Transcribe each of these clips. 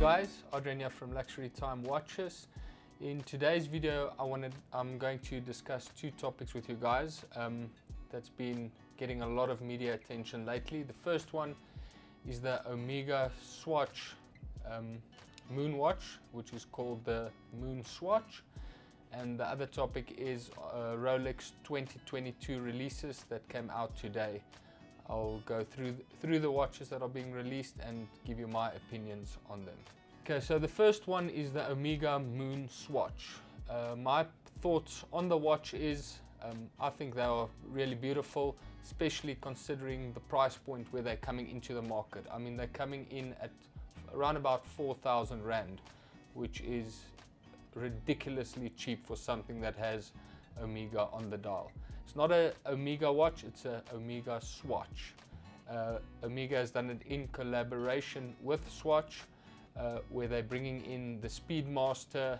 guys, Adrian here from Luxury Time Watches. In today's video I'm going to discuss two topics with you guys that's been getting a lot of media attention lately. The first one is the Omega Swatch Moonwatch, which is called the Moonswatch, and the other topic is Rolex 2022 releases that came out today. I'll go through the watches that are being released and give you my opinions on them. Okay, so the first one is the Omega Moonswatch. My thoughts on the watch is I think they are really beautiful, especially considering the price point where they're coming into the market. I mean, they're coming in at around about 4,000 Rand, which is ridiculously cheap for something that has Omega on the dial. It's not a Omega watch, it's a Omega Swatch. Omega has done it in collaboration with Swatch, where they're bringing in the Speedmaster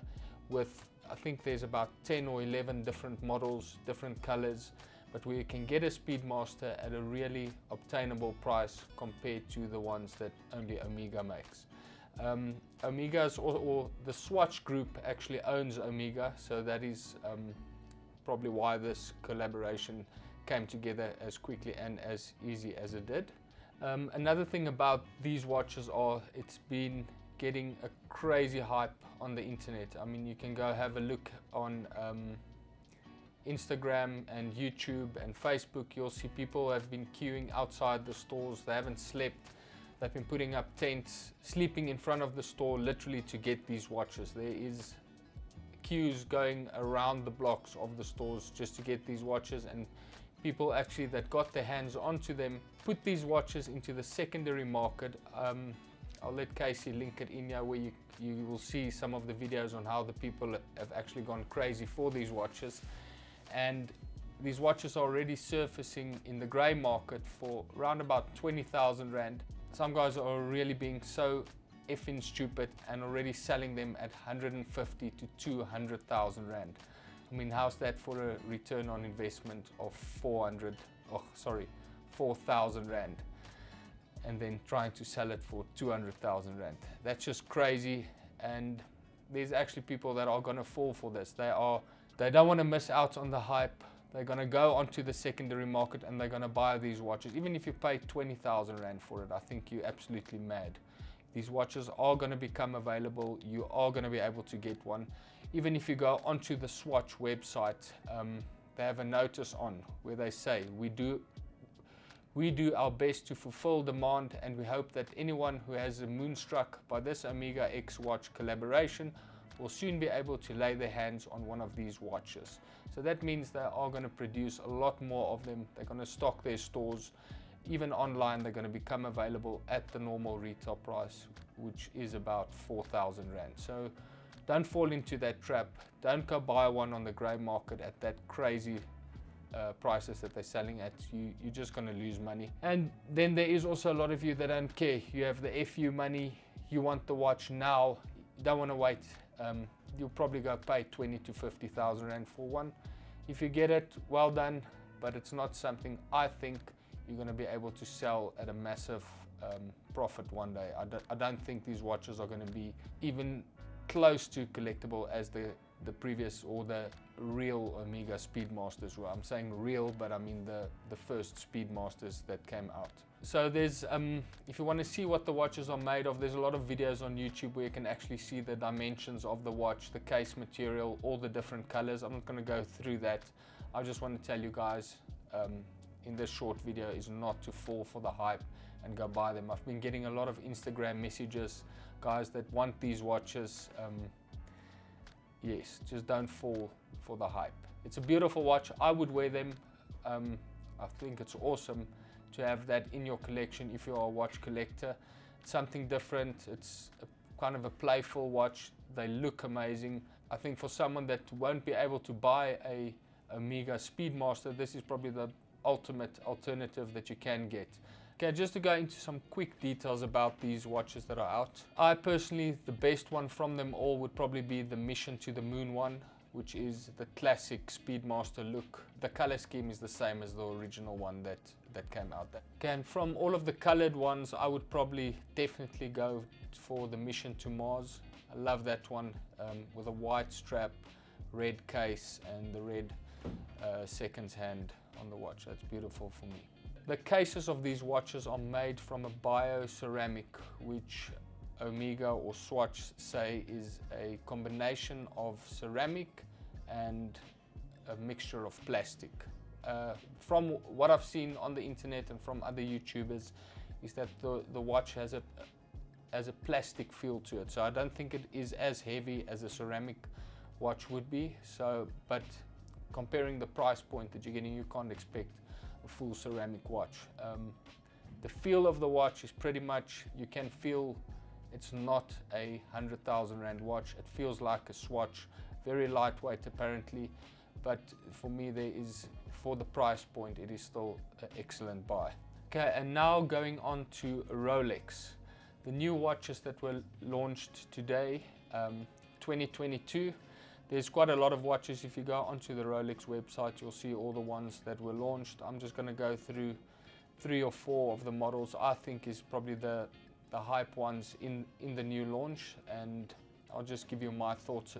with, I think there's about 10 or 11 different models, different colors, but we can get a Speedmaster at a really obtainable price compared to the ones that only Omega makes. Omega's or the Swatch group actually owns Omega, so that is probably why this collaboration came together as quickly and as easy as it did. Another thing about these watches are it's been getting a crazy hype on the internet. I mean, you can go have a look on Instagram and YouTube and Facebook. You'll see people have been queuing outside the stores. They haven't slept. They've been putting up tents, sleeping in front of the store literally to get these watches. There is queues going around the blocks of the stores just to get these watches, and people actually that got their hands onto them put these watches into the secondary market. I'll let Casey link it in here where you will see some of the videos on how the people have actually gone crazy for these watches. And these watches are already surfacing in the grey market for around about 20,000 Rand. Some guys are really being so effing stupid and already selling them at 150 to 200,000 Rand. I mean, how's that for a return on investment of 4,000 Rand, and then trying to sell it for 200,000 Rand? That's just crazy, and there's actually people that are going to fall for this. They don't want to miss out on the hype. They're going to go onto the secondary market and they're going to buy these watches. Even if you pay 20,000 Rand for it, I think you're absolutely mad. These watches are going to become available. You are going to be able to get one. Even if you go onto the Swatch website, they have a notice on where they say, we do our best to fulfill demand, and we hope that anyone who has a moonstruck by this Omega X watch collaboration will soon be able to lay their hands on one of these watches. So that means they are going to produce a lot more of them. They're going to stock their stores. Even online, they're going to become available at the normal retail price, which is about 4,000 Rand. So don't fall into that trap. Don't go buy one on the grey market at that crazy prices that they're selling at. You're just going to lose money. And then there is also a lot of you that don't care. You have the FU money. You want the watch now. You don't want to wait. You'll probably go pay 20 to 50,000 Rand for one. If you get it, well done, but it's not something I think you're going to be able to sell at a massive profit one day. I don't think these watches are going to be even close to collectible as the previous or the real Omega Speedmasters were. I'm saying real, but I mean the first Speedmasters that came out. So there's, if you want to see what the watches are made of, there's a lot of videos on YouTube where you can actually see the dimensions of the watch, the case material, all the different colors. I'm not going to go through that. I just want to tell you guys in this short video is not to fall for the hype and go buy them. I've been getting a lot of Instagram messages, guys that want these watches. Yes, just don't fall for the hype. It's a beautiful watch. I would wear them. I think it's awesome to have that in your collection if you are a watch collector. It's something different. It's kind of a playful watch. They look amazing. I think for someone that won't be able to buy a Omega Speedmaster, this is probably the ultimate alternative that you can get. Okay, just to go into some quick details about these watches that are out. I personally, the best one from them all would probably be the Mission to the Moon one, which is the classic Speedmaster look. The color scheme is the same as the original one that that came out there. Okay, and from all of the colored ones, I would probably definitely go for the Mission to Mars. I love that one, with a white strap, red case, and the red seconds hand on the watch. That's beautiful for me. The cases of these watches are made from a bio-ceramic, which Omega or Swatch say is a combination of ceramic and a mixture of plastic. From what I've seen on the internet and from other YouTubers, is that the watch has a plastic feel to it. So I don't think it is as heavy as a ceramic watch would be. So, but comparing the price point that you're getting, you can't expect a full ceramic watch. The feel of the watch is pretty much, you can feel it's not a 100,000 Rand watch. It feels like a Swatch, very lightweight apparently, but for me there is, for the price point, it is still an excellent buy. Okay, and now going on to Rolex. The new watches that were launched today, 2022. There's quite a lot of watches. If you go onto the Rolex website, you'll see all the ones that were launched. I'm just going to go through 3 or 4 of the models I think is probably the hype ones in the new launch, and I'll just give you my thoughts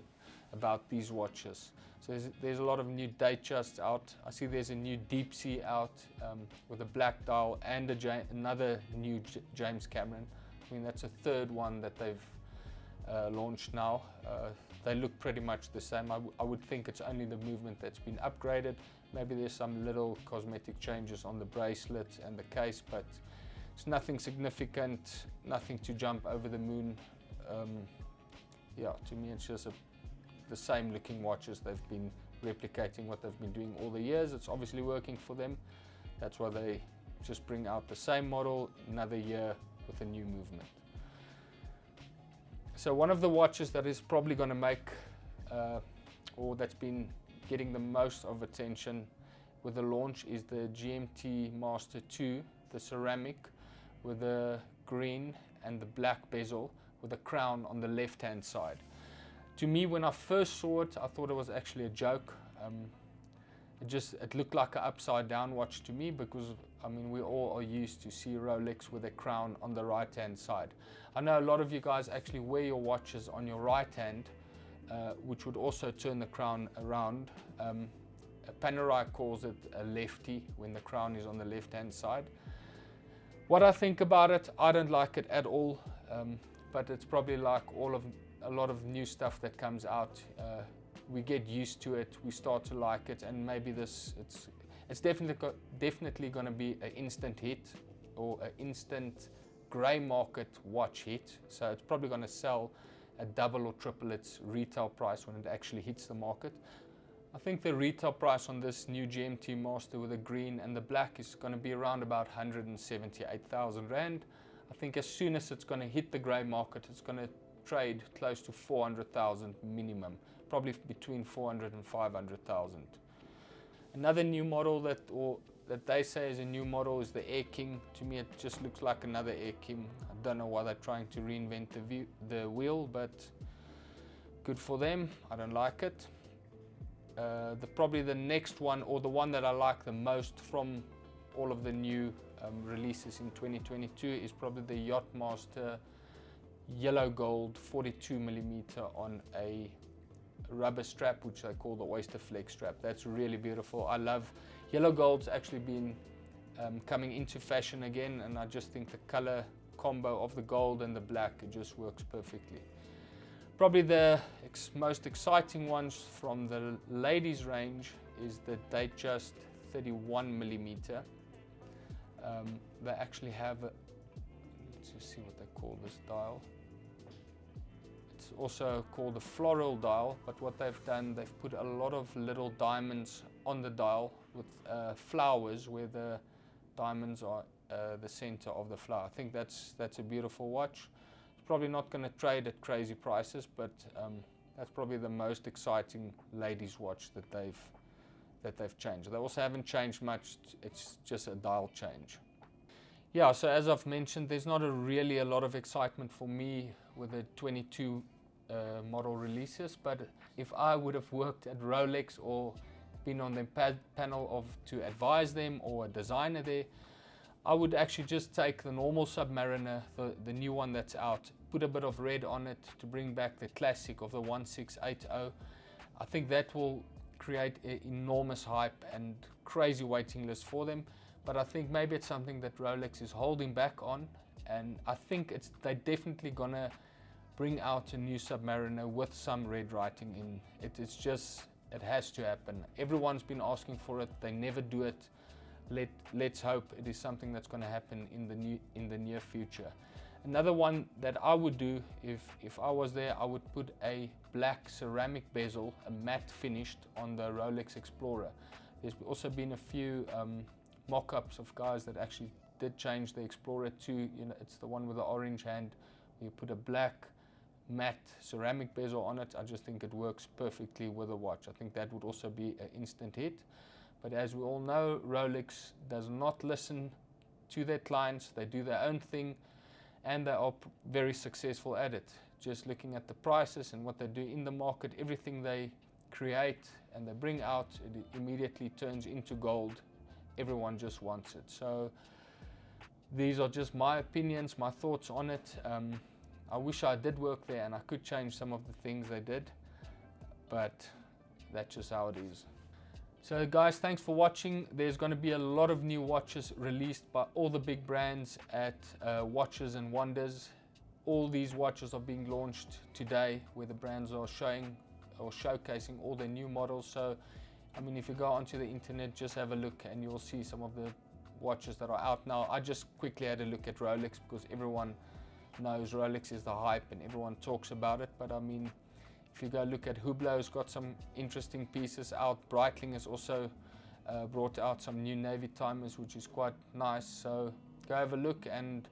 about these watches. So there's a lot of new Datejusts out. I see there's a new Deep Sea out with a black dial, and another new James Cameron. I mean, that's a third one that they've launched now. They look pretty much the same. I would think it's only the movement that's been upgraded. Maybe there's some little cosmetic changes on the bracelet and the case, but it's nothing significant, nothing to jump over the moon. Yeah, to me it's just the same looking watches. They've been replicating what they've been doing all the years. It's obviously working for them. That's why they just bring out the same model another year with a new movement. So one of the watches that is probably going to make, or that's been getting the most of attention with the launch, is the GMT-Master II, the ceramic with the green and the black bezel with a crown on the left hand side. To me, when I first saw it, I thought it was actually a joke. It looked like an upside down watch to me, because I mean, we all are used to see Rolex with a crown on the right hand side. I know a lot of you guys actually wear your watches on your right hand, which would also turn the crown around. Panerai calls it a lefty when the crown is on the left hand side. What I think about it, I don't like it at all, but it's probably like a lot of new stuff that comes out. We get used to it, we start to like it, and maybe it's definitely going to be an instant hit, or an instant grey market watch hit. So it's probably going to sell at double or triple its retail price when it actually hits the market. I think the retail price on this new GMT Master with the green and the black is going to be around about 178,000 Rand. I think as soon as it's going to hit the grey market, it's going to trade close to 400,000 minimum, probably between 400 and 500,000. Another new model that they say is a new model is the Air King. To me, it just looks like another Air King. I don't know why they're trying to reinvent the wheel, but good for them. I don't like it. Probably the next one, or the one that I like the most from all of the new releases in 2022, is probably the Yacht-Master yellow gold 42mm on a rubber strap, which they call the Oyster Flex strap. That's really beautiful. I love yellow gold's actually been coming into fashion again, and I just think the color combo of the gold and the black, it just works perfectly. Probably the most exciting ones from the ladies range is the Datejust 31mm. They actually have let's just see what they call this dial. It's also called a floral dial, but what they've done, they've put a lot of little diamonds on the dial with flowers where the diamonds are the center of the flower. I think that's a beautiful watch. It's probably not going to trade at crazy prices, but that's probably the most exciting ladies watch that they've changed. They also haven't changed much. It's just a dial change. Yeah, so as I've mentioned, there's not really a lot of excitement for me with the 22 model releases, but if I would have worked at Rolex or been on the panel to advise them, or a designer there, I would actually just take the normal Submariner, the new one that's out, put a bit of red on it to bring back the classic of the 1680. I think that will create an enormous hype and crazy waiting list for them. But I think maybe it's something that Rolex is holding back on, and I think they're definitely gonna bring out a new Submariner with some red writing in it. It's just, it has to happen. Everyone's been asking for it, they never do it. Let's hope it is something that's going to happen in the near future. Another one that I would do if I was there, I would put a black ceramic bezel, a matte finished, on the Rolex Explorer. There's also been a few mock-ups of guys that actually did change the Explorer to, you know, it's the one with the orange hand. You put a black matte ceramic bezel on it. I just think it works perfectly with a watch. I think that would also be an instant hit. But as we all know, Rolex does not listen to their clients. They do their own thing, and they are very successful at it. Just looking at the prices and what they do in the market, everything they create and they bring out, it immediately turns into gold. Everyone just wants it. So these are just my opinions, my thoughts on it. I wish I did work there and I could change some of the things they did, but that's just how it is. So guys, thanks for watching. There's going to be a lot of new watches released by all the big brands at Watches and Wonders. All these watches are being launched today, where the brands are showing or showcasing all their new models. So I mean, if you go onto the internet, just have a look and you'll see some of the watches that are out now. I just quickly had a look at Rolex because everyone knows Rolex is the hype and everyone talks about it. But I mean, if you go look at Hublot, has got some interesting pieces out. Breitling has also brought out some new navy timers, which is quite nice. So go have a look, and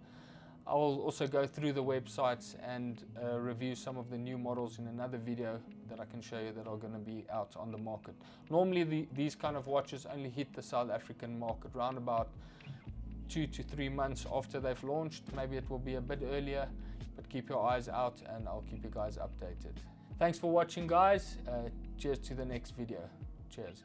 I will also go through the websites and review some of the new models in another video that I can show you that are going to be out on the market. Normally these kind of watches only hit the South African market around about 2 to 3 months after they've launched. Maybe it will be a bit earlier, but keep your eyes out and I'll keep you guys updated. Thanks for watching, guys. Cheers to the next video. Cheers.